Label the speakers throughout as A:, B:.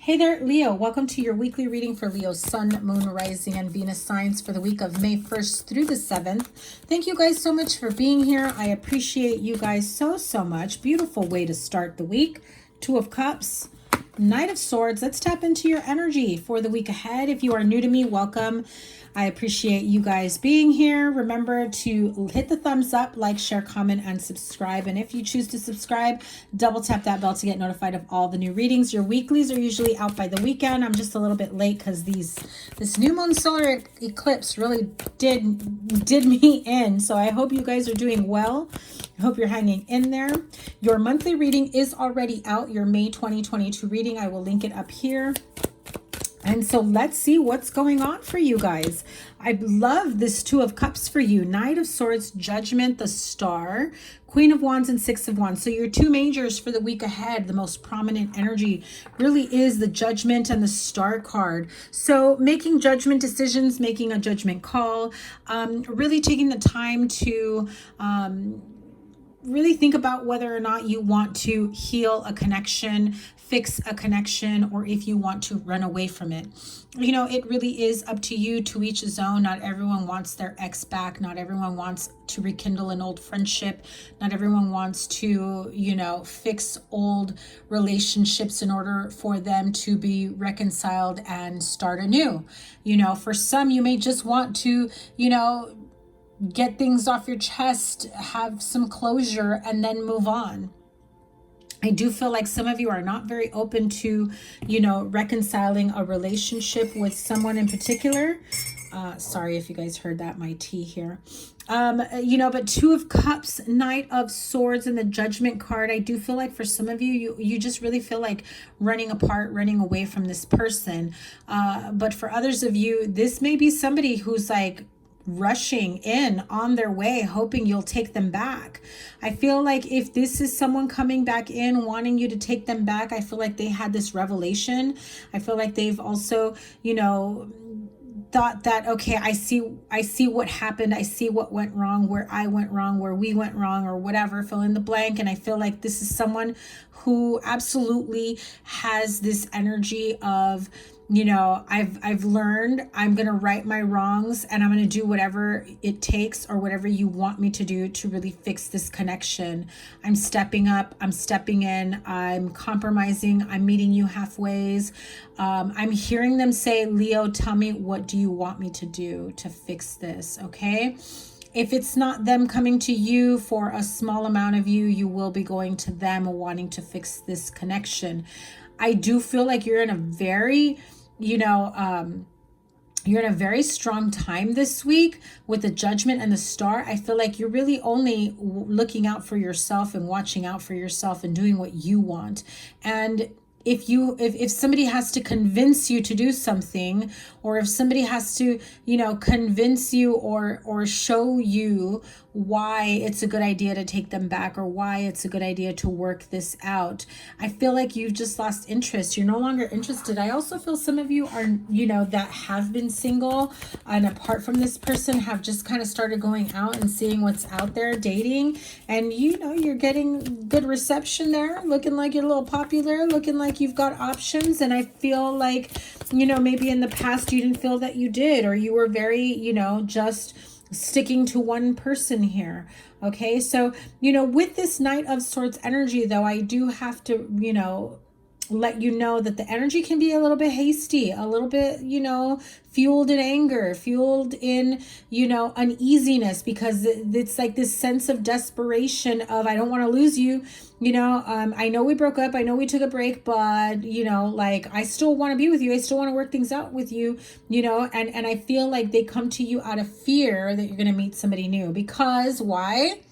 A: Hey there, Leo. Welcome to your weekly reading for Leo's Sun, Moon, Rising, and Venus signs for the week of May 1st through the 7th. Thank you guys so much for being here. I appreciate you guys so much. Beautiful way to start the week. Two of Cups, Knight of Swords. Let's tap into your energy for the week ahead. If you are new to me, welcome. I appreciate you guys being here. Remember to hit the thumbs up, like, share, comment, and subscribe. And if you choose to subscribe, double tap that bell to get notified of all the new readings. Your weeklies are usually out by the weekend. I'm just a little bit late because this new moon solar eclipse really did me in. So I hope you guys are doing well. I hope you're hanging in there. Your monthly reading is already out. Your May 2022 reading. I will link it up here. And so let's see what's going on for you guys. I love this Two of Cups for you. Knight of Swords, Judgment, the Star, Queen of Wands, and Six of Wands. So your two majors for the week ahead, the most prominent energy really is the Judgment and the Star card. So making judgment decisions, making a judgment call, really taking the time to really think about whether or not you want to heal a connection, fix a connection, or if you want to run away from it. You know, it really is up to you, to each his own. Not everyone wants their ex back. Not everyone wants to rekindle an old friendship. Not everyone wants to, you know, fix old relationships in order for them to be reconciled and start anew. You know, for some, you may just want to, you know, get things off your chest, have some closure, and then move on. I do feel like some of you are not very open to, you know, reconciling a relationship with someone in particular. Sorry if you guys heard that, my tea here. You know, but Two of Cups, Knight of Swords, and the Judgment card. I do feel like for some of you, you just really feel like running apart, running away from this person. But for others of you, this may be somebody who's like rushing in on their way, hoping you'll take them back. I feel like if this is someone coming back in wanting you to take them back, I feel like they had this revelation. I feel like they've also, you know, thought that, okay, I see what happened. I see what went wrong, where I went wrong, where we went wrong, or whatever, fill in the blank. And I feel like this is someone who absolutely has this energy of, you know, I've learned, I'm going to right my wrongs, and I'm going to do whatever it takes or whatever you want me to do to really fix this connection. I'm stepping up. I'm stepping in. I'm compromising. I'm meeting you halfways. I'm hearing them say, Leo, tell me, what do you want me to do to fix this? Okay. If it's not them coming to you, for a small amount of you, you will be going to them wanting to fix this connection. I do feel like you're in a very, you know, you're in a very strong time this week with the Judgment and the Star. I feel like you're really only looking out for yourself and watching out for yourself and doing what you want. And if somebody has to convince you to do something, or if somebody has to, you know, convince you or show you why it's a good idea to take them back, or why it's a good idea to work this out, I feel like you've just lost interest. You're no longer interested. I also feel some of you are, you know, that have been single and apart from this person have just kind of started going out and seeing what's out there, dating, and you know, you're getting good reception there, looking like you're a little popular, looking like you've got options. And I feel like, you know, maybe in the past you didn't feel that you did, or you were very, you know, just sticking to one person here. Okay, so, you know, with this Knight of Swords energy, though, I do have to, you know, let you know that the energy can be a little bit hasty, a little bit, you know, fueled in anger, fueled in, you know, uneasiness, because it's like this sense of desperation of, I don't want to lose you. You know, I know we broke up, I know we took a break, but, you know, like, I still want to be with you. I still want to work things out with you, you know, and I feel like they come to you out of fear that you're going to meet somebody new. Because why?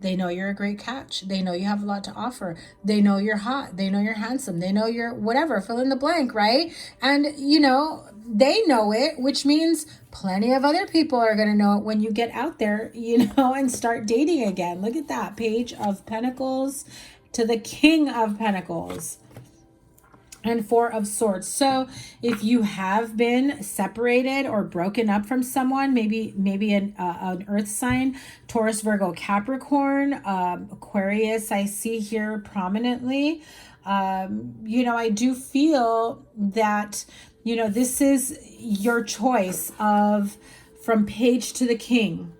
A: They know you're a great catch. They know you have a lot to offer. They know you're hot. They know you're handsome. They know you're whatever, fill in the blank, right? And, you know, they know it, which means plenty of other people are going to know it when you get out there, you know, and start dating again. Look at that, Page of Pentacles to the King of Pentacles. and Four of Swords. So if you have been separated or broken up from someone, maybe an earth sign, Taurus, Virgo, Capricorn, Aquarius, I see here prominently. You know, I do feel that, you know, this is your choice of from page to the king.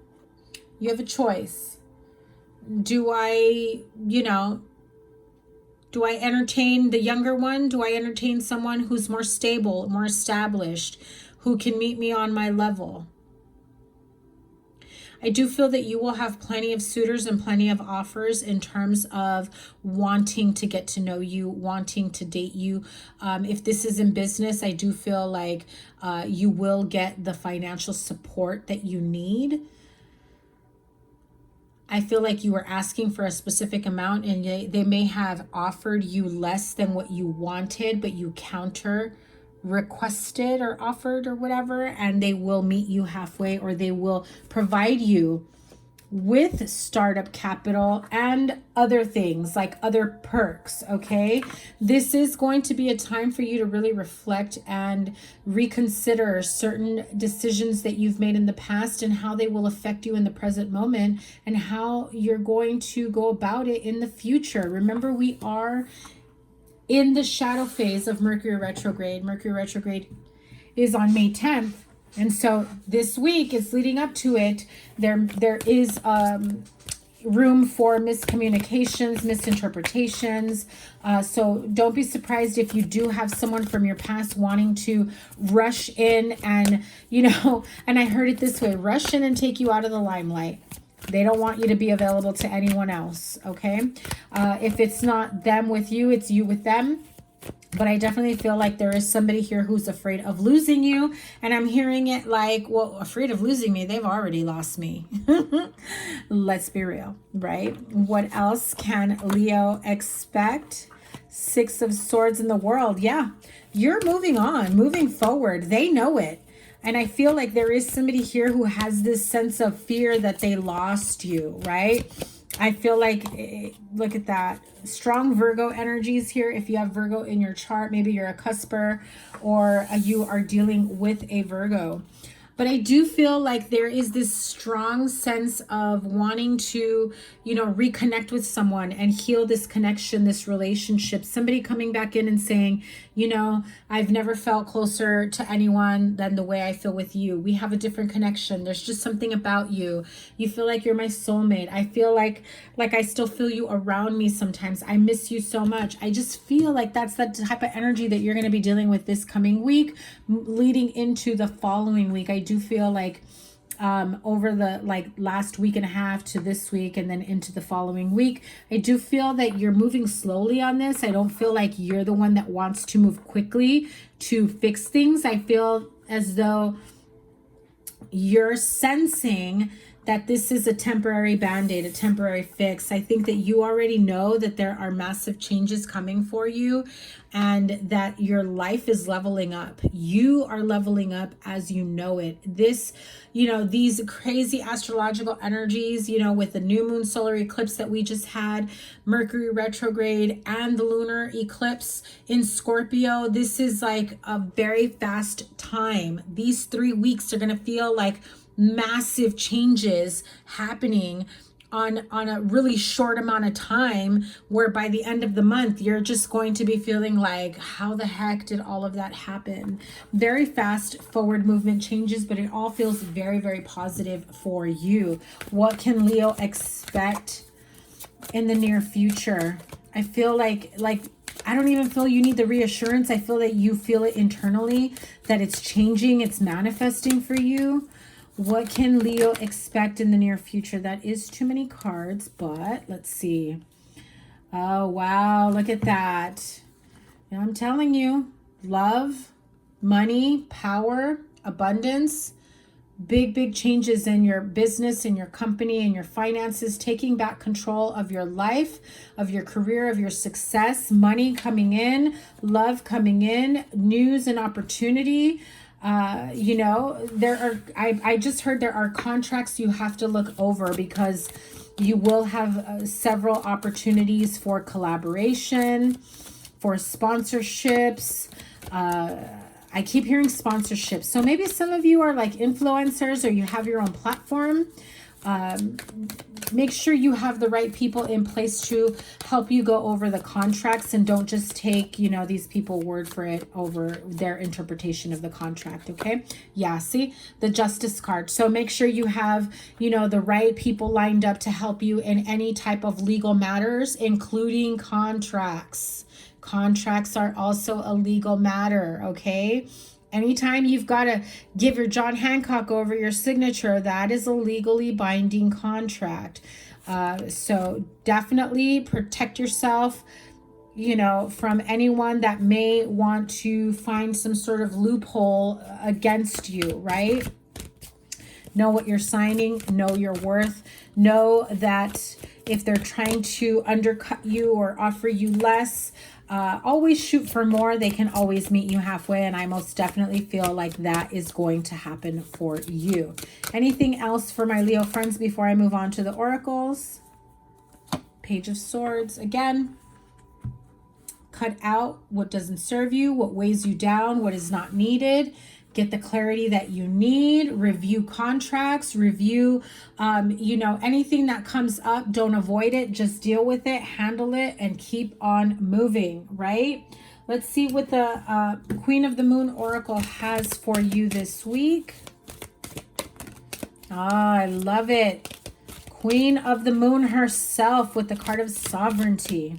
A: You have a choice. Do I, you know, do I entertain the younger one? Do I entertain someone who's more stable, more established, who can meet me on my level? I do feel that you will have plenty of suitors and plenty of offers in terms of wanting to get to know you, wanting to date you. If this is in business, I do feel like you will get the financial support that you need. I feel like you were asking for a specific amount and they may have offered you less than what you wanted, but you counter requested or offered or whatever, and they will meet you halfway, or they will provide you with startup capital and other things like other perks. Okay, this is going to be a time for you to really reflect and reconsider certain decisions that you've made in the past and how they will affect you in the present moment and how you're going to go about it in the future. Remember, we are in the shadow phase of Mercury retrograde. Mercury retrograde is on May 10th. And so this week is leading up to it. There is room for miscommunications, misinterpretations. So don't be surprised if you do have someone from your past wanting to rush in and, you know, and I heard it this way, rush in and take you out of the limelight. They don't want you to be available to anyone else, okay? If it's not them with you, it's you with them. But I definitely feel like there is somebody here who's afraid of losing you. And I'm hearing it like, well, afraid of losing me. They've already lost me. Let's be real, right? What else can Leo expect? Six of Swords in the World. Yeah, you're moving on, moving forward. They know it. And I feel like there is somebody here who has this sense of fear that they lost you, right? I feel like, look at that. Strong Virgo energies here. If you have Virgo in your chart, maybe you're a cusper or you are dealing with a Virgo. But I do feel like there is this strong sense of wanting to, you know, reconnect with someone and heal this connection, this relationship. Somebody coming back in and saying, you know, I've never felt closer to anyone than the way I feel with you. We have a different connection. There's just something about you. You feel like you're my soulmate. I feel like I still feel you around me sometimes. I miss you so much. I just feel like that's that type of energy that you're going to be dealing with this coming week, leading into the following week. I do feel like over the last week and a half to this week and then into the following week, I do feel that you're moving slowly on this. I don't feel like you're the one that wants to move quickly to fix things. I feel as though you're sensing that this is a temporary band-aid, a temporary fix. I think that you already know that there are massive changes coming for you and that your life is leveling up. You are leveling up as you know it. This, you know, these crazy astrological energies, you know, with the new moon solar eclipse that we just had, Mercury retrograde and the lunar eclipse in Scorpio, this is like a very fast time. These 3 weeks are going to feel like massive changes happening on a really short amount of time, where by the end of the month you're just going to be feeling like, how the heck did all of that happen? Very fast forward movement changes, but it all feels very, very positive for you. What can Leo expect in the near future? I feel like I don't even feel you need the reassurance. I feel that you feel it internally, that it's changing, it's manifesting for you. What can Leo expect in the near future? That is too many cards, but let's see. Oh, wow. Look at that. And I'm telling you, love, money, power, abundance, big, big changes in your business, in your company, in your finances, taking back control of your life, of your career, of your success, money coming in, love coming in, news and opportunity. You know, I just heard there are contracts you have to look over because you will have several opportunities for collaboration, for sponsorships. I keep hearing sponsorships. So maybe some of you are like influencers or you have your own platform. Make sure you have the right people in place to help you go over the contracts, and don't just take, you know, these people word for it over their interpretation of the contract. Okay. Yeah. See the Justice card. So make sure you have, you know, the right people lined up to help you in any type of legal matters, including contracts. Contracts are also a legal matter. Okay. Anytime you've got to give your John Hancock over your signature, that is a legally binding contract. So definitely protect yourself, you know, from anyone that may want to find some sort of loophole against you, right? Know what you're signing, know your worth, know that if they're trying to undercut you or offer you less, always shoot for more. They can always meet you halfway, and I most definitely feel like that is going to happen for you. Anything else for my Leo friends before I move on to the oracles? Page of Swords again. Cut out what doesn't serve you, what weighs you down, what is not needed. Get the clarity that you need. Review contracts, review, you know, anything that comes up. Don't avoid it. Just deal with it, handle it, and keep on moving, right? Let's see what the Queen of the Moon Oracle has for you this week. Ah, I love it. Queen of the Moon herself with the card of sovereignty.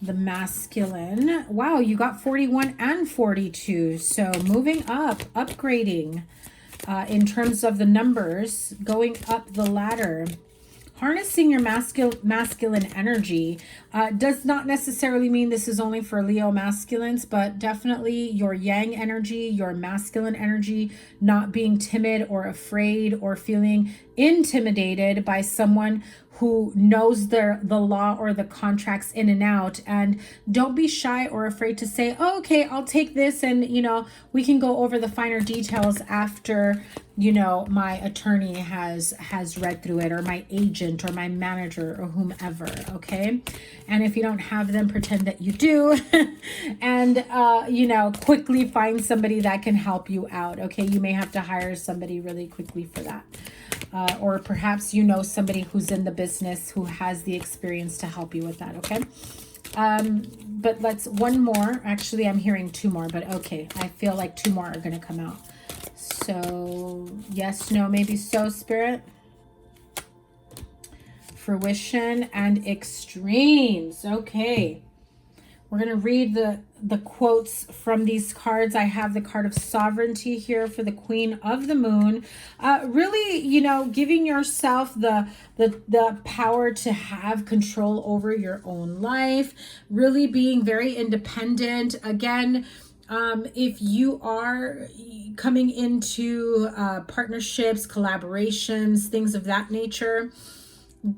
A: The masculine. Wow, you got 41 and 42. So moving up, upgrading in terms of the numbers, going up the ladder. Harnessing your masculine energy does not necessarily mean this is only for Leo masculines, but definitely your yang energy, your masculine energy, not being timid or afraid or feeling intimidated by someone who knows the law or the contracts in and out. And don't be shy or afraid to say, oh, okay, I'll take this, and, you know, we can go over the finer details after, you know, my attorney has read through it, or my agent or my manager or whomever. Okay. And if you don't have them, pretend that you do. And, you know, quickly find somebody that can help you out. Okay. You may have to hire somebody really quickly for that. Or perhaps you know somebody who's in the business who has the experience to help you with that. Okay. But let's one more. Actually, I'm hearing two more, but okay. I feel like two more are going to come out. So yes, no, maybe so, Spirit. Fruition and extremes. Okay. We're going to read the quotes from these cards. I have the card of sovereignty here for the Queen of the Moon. Really, you know, giving yourself the power to have control over your own life. Really being very independent. Again, if you are coming into partnerships, collaborations, things of that nature,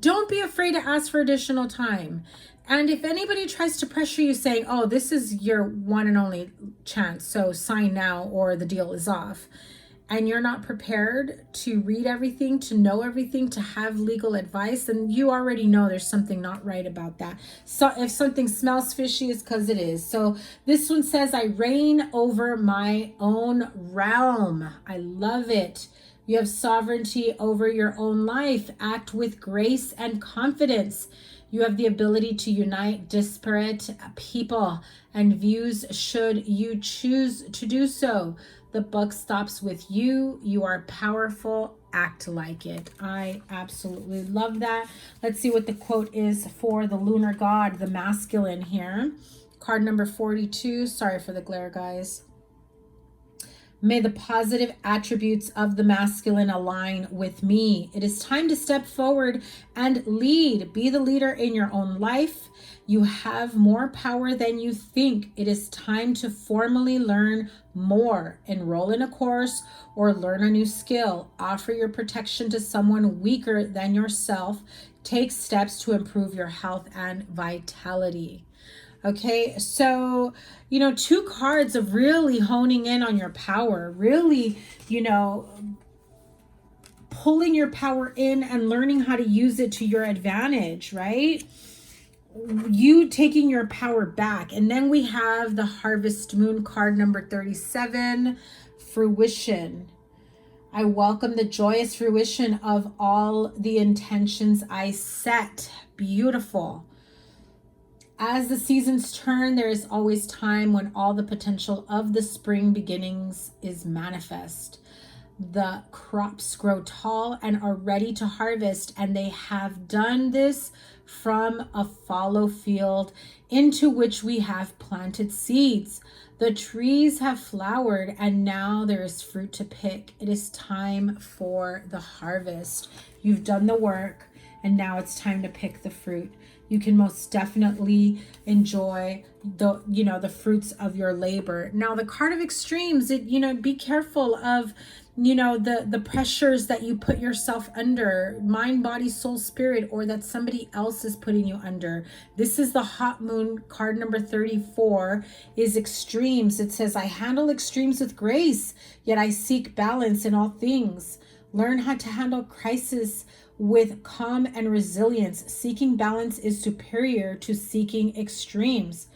A: don't be afraid to ask for additional time. And if anybody tries to pressure you saying, oh, this is your one and only chance, so sign now or the deal is off, and you're not prepared to read everything, to know everything, to have legal advice, then you already know there's something not right about that. So if something smells fishy, it's because it is. So this one says, I reign over my own realm. I love it. You have sovereignty over your own life. Act with grace and confidence. You have the ability to unite disparate people and views should you choose to do so. The buck stops with you. You are powerful. Act like it. I absolutely love that. Let's see what the quote is for the lunar god, the masculine here. Card number 42. Sorry for the glare, guys. May the positive attributes of the masculine align with me. It is time to step forward and lead. Be the leader in your own life. You have more power than you think. It is time to formally learn more. Enroll in a course or learn a new skill. Offer your protection to someone weaker than yourself. Take steps to improve your health and vitality. Okay, so, you know, two cards of really honing in on your power, really, you know, pulling your power in and learning how to use it to your advantage, right? you taking your power back. And then we have the Harvest Moon card number 37, fruition. I welcome the joyous fruition of all the intentions I set. Beautiful. As the seasons turn, there is always time when all the potential of the spring beginnings is manifest. The crops grow tall and are ready to harvest, and they have done this from a fallow field into which we have planted seeds. The trees have flowered, and now there is fruit to pick. It is time for the harvest. You've done the work, and now it's time to pick the fruit. You can most definitely enjoy the fruits of your labor. Now, the card of extremes, be careful of the pressures that you put yourself under, mind, body, soul, spirit, or that somebody else is putting you under. This is the Hot Moon card number 34, is extremes. It says, I handle extremes with grace, yet I seek balance in all things. Learn how to handle crisis with calm and resilience. Seeking balance is superior to seeking extremes.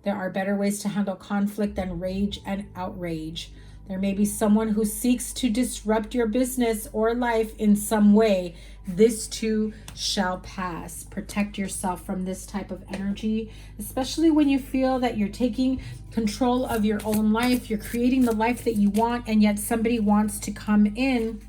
A: There are better ways to handle conflict than rage and outrage. There may be someone who seeks to disrupt your business or life in some way. This too shall pass. Protect yourself from this type of energy, especially when you feel that you're taking control of your own life. You're creating the life that you want, and yet somebody wants to come in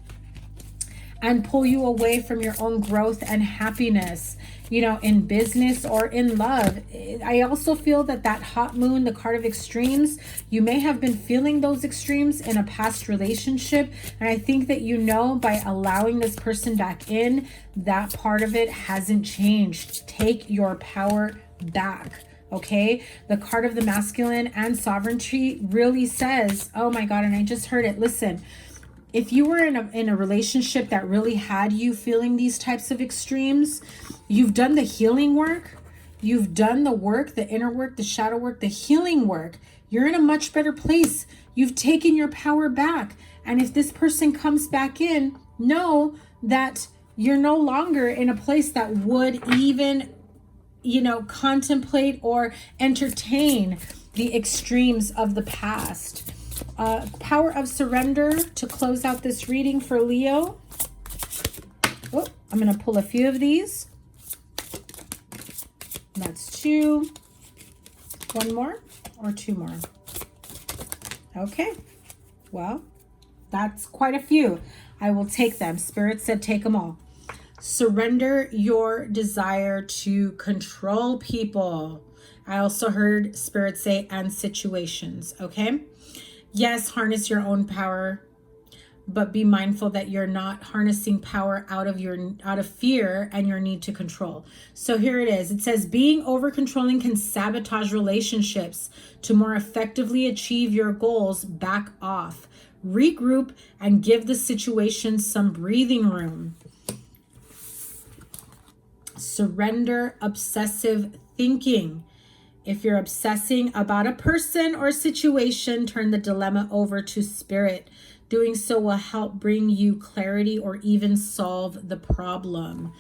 A: and pull you away from your own growth and happiness, in business or in love. I also feel that Hot Moon, the card of extremes, you may have been feeling those extremes in a past relationship. And I think that, by allowing this person back in, that part of it hasn't changed. Take your power back. Okay, the card of the masculine and sovereignty really says, oh my God, and I just heard it. Listen, if you were in a relationship that really had you feeling these types of extremes, you've done the healing work. You've done the work, the inner work, the shadow work, the healing work. You're in a much better place. You've taken your power back. And if this person comes back in, know that you're no longer in a place that would even, contemplate or entertain the extremes of the past. Power of surrender to close out this reading for Leo. Oh, I'm going to pull a few of these. That's 2. 1 more or 2 more? Okay. Well, that's quite a few. I will take them. Spirit said take them all. Surrender your desire to control people. I also heard Spirit say and situations. Okay. Yes, harness your own power, but be mindful that you're not harnessing power out of fear and your need to control. So here it is. It says, being over controlling can sabotage relationships. To more effectively achieve your goals, back off, regroup, and give the situation some breathing room. Surrender obsessive thinking. If you're obsessing about a person or situation, turn the dilemma over to spirit. Doing so will help bring you clarity or even solve the problem.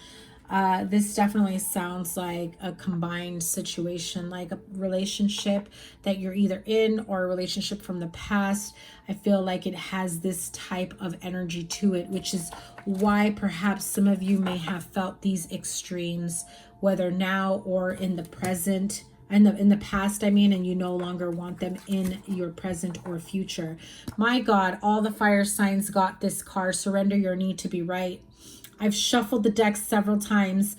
A: This definitely sounds like a combined situation, like a relationship that you're either in or a relationship from the past. I feel like it has this type of energy to it, which is why perhaps some of you may have felt these extremes, whether now or in the present. In the past, and you no longer want them in your present or future. My God, all the fire signs got this card. Surrender your need to be right. I've shuffled the deck several times,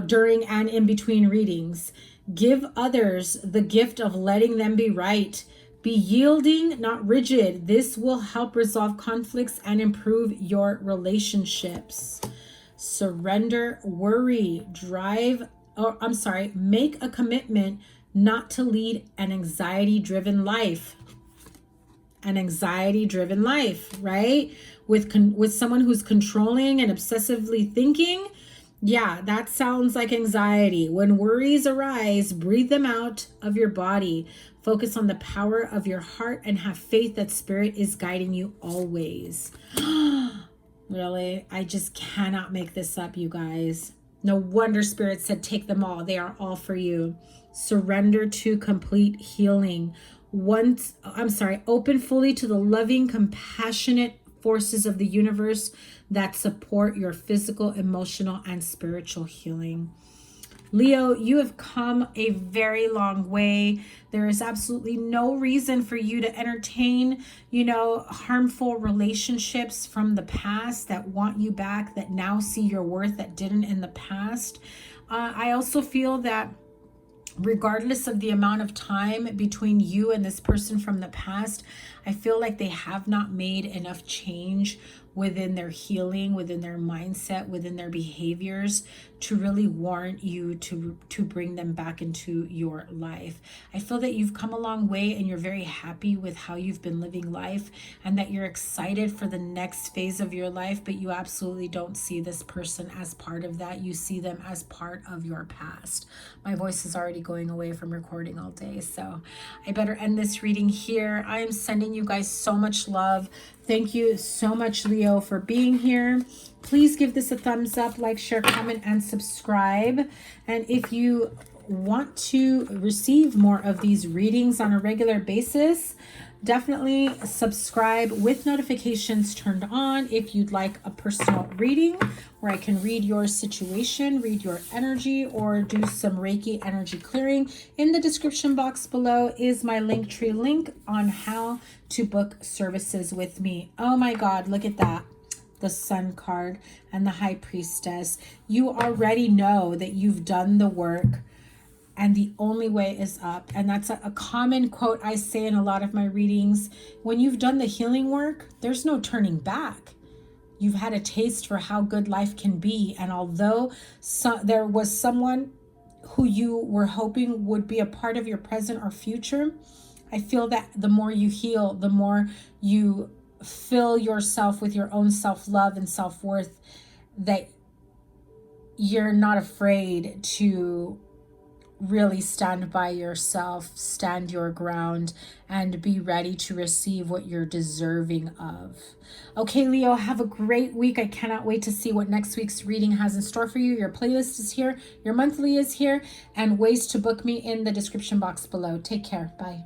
A: during and in between readings. Give others the gift of letting them be right. Be yielding, not rigid. This will help resolve conflicts and improve your relationships. Surrender worry. Make a commitment not to lead an anxiety-driven life. An anxiety-driven life, right? With someone who's controlling and obsessively thinking, yeah, that sounds like anxiety. When worries arise, breathe them out of your body. Focus on the power of your heart and have faith that spirit is guiding you always. Really? I just cannot make this up, you guys. No wonder Spirit said, take them all. They are all for you. Surrender to complete healing. Open fully to the loving, compassionate forces of the universe that support your physical, emotional, and spiritual healing. Leo, you have come a very long way. There is absolutely no reason for you to entertain, harmful relationships from the past that want you back, that now see your worth, that didn't in the past. I also feel that regardless of the amount of time between you and this person from the past, I feel like they have not made enough change within their healing, within their mindset, within their behaviors to really warrant you to bring them back into your life. I feel that you've come a long way and you're very happy with how you've been living life, and that you're excited for the next phase of your life, but you absolutely don't see this person as part of that. You see them as part of your past. My voice is already going away from recording all day, so I better end this reading here. I am sending you guys so much love. Thank you so much, Leo, for being here. Please give this a thumbs up, like, share, comment, and subscribe. And if you want to receive more of these readings on a regular basis, definitely subscribe with notifications turned on if you'd like a personal reading where I can read your situation, read your energy, or do some Reiki energy clearing. In the description box below is my Linktree link on how to book services with me. Oh my God, look at that. The Sun card and the High Priestess. You already know that you've done the work, and the only way is up. And that's a common quote I say in a lot of my readings. When you've done the healing work, there's no turning back. You've had a taste for how good life can be. And although there was someone who you were hoping would be a part of your present or future, I feel that the more you heal, the more you fill yourself with your own self-love and self-worth, that you're not afraid to really stand by yourself, stand your ground, and be ready to receive what you're deserving of. Okay, Leo, have a great week. I cannot wait to see what next week's reading has in store for you. Your playlist is here, your monthly is here, and ways to book me in the description box below. Take care. Bye.